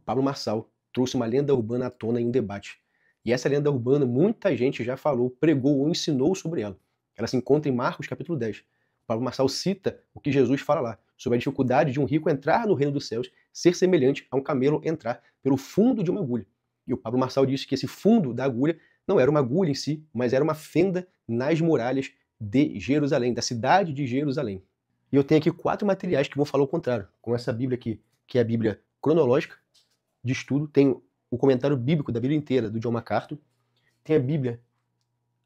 Pablo Marçal trouxe uma lenda urbana à tona em um debate. E essa lenda urbana, muita gente já falou, pregou ou ensinou sobre ela. Ela se encontra em Marcos capítulo 10. Pablo Marçal cita o que Jesus fala lá, sobre a dificuldade de um rico entrar no reino dos céus, ser semelhante a um camelo entrar pelo fundo de uma agulha. E o Pablo Marçal disse que esse fundo da agulha não era uma agulha em si, mas era uma fenda nas muralhas de Jerusalém, da cidade de Jerusalém. E eu tenho aqui 4 materiais que vão falar o contrário, com essa Bíblia aqui, que é a Bíblia cronológica, de estudo, tem o comentário bíblico da Bíblia inteira, do John MacArthur, tem a Bíblia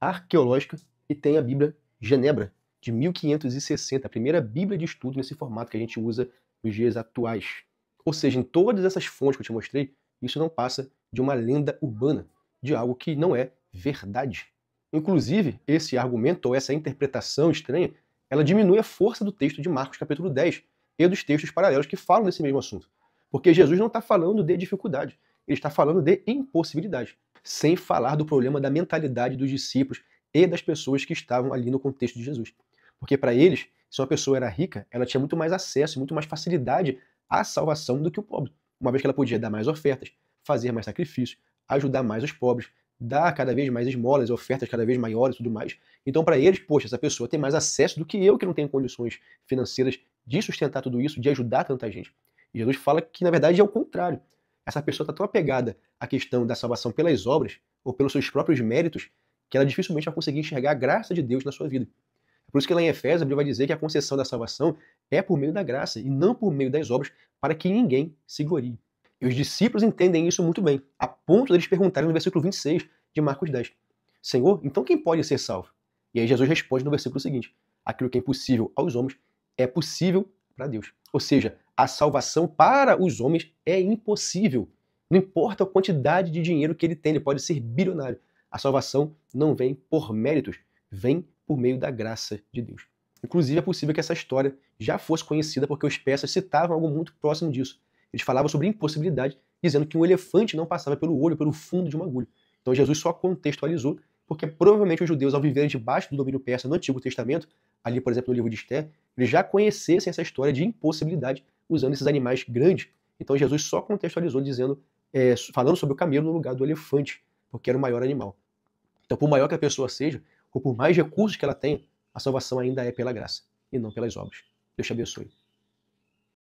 arqueológica e tem a Bíblia Genebra, de 1560, a primeira Bíblia de estudo nesse formato que a gente usa nos dias atuais. Ou seja, em todas essas fontes que eu te mostrei, isso não passa de uma lenda urbana, de algo que não é verdade. Inclusive, esse argumento ou essa interpretação estranha, ela diminui a força do texto de Marcos capítulo 10 e dos textos paralelos que falam desse mesmo assunto. Porque Jesus não está falando de dificuldade, ele está falando de impossibilidade. Sem falar do problema da mentalidade dos discípulos e das pessoas que estavam ali no contexto de Jesus. Porque para eles, se uma pessoa era rica, ela tinha muito mais acesso, muito mais facilidade à salvação do que o pobre. Uma vez que ela podia dar mais ofertas, fazer mais sacrifícios, ajudar mais os pobres, dar cada vez mais esmolas, ofertas cada vez maiores e tudo mais. Então, para eles, poxa, essa pessoa tem mais acesso do que eu, que não tenho condições financeiras de sustentar tudo isso, de ajudar tanta gente. E Jesus fala que, na verdade, é o contrário. Essa pessoa está tão apegada à questão da salvação pelas obras ou pelos seus próprios méritos que ela dificilmente vai conseguir enxergar a graça de Deus na sua vida. É por isso que lá em Efésios a Bíblia vai dizer que a concessão da salvação é por meio da graça e não por meio das obras, para que ninguém se glorie. E os discípulos entendem isso muito bem, a ponto deles perguntarem no versículo 26 de Marcos 10. Senhor, então quem pode ser salvo? E aí Jesus responde no versículo seguinte: aquilo que é impossível aos homens é possível para Deus. Ou seja, a salvação para os homens é impossível. Não importa a quantidade de dinheiro que ele tem, ele pode ser bilionário. A salvação não vem por méritos, vem por meio da graça de Deus. Inclusive, é possível que essa história já fosse conhecida porque os persas citavam algo muito próximo disso. Eles falavam sobre impossibilidade, dizendo que um elefante não passava pelo olho, pelo fundo de uma agulha. Então Jesus só contextualizou, porque provavelmente os judeus, ao viverem debaixo do domínio persa no Antigo Testamento, ali, por exemplo, no livro de Esther, eles já conhecessem essa história de impossibilidade usando esses animais grandes. Então Jesus só contextualizou dizendo, falando sobre o camelo no lugar do elefante, porque era o maior animal. Então, por maior que a pessoa seja, ou por mais recursos que ela tenha, a salvação ainda é pela graça, e não pelas obras. Deus te abençoe.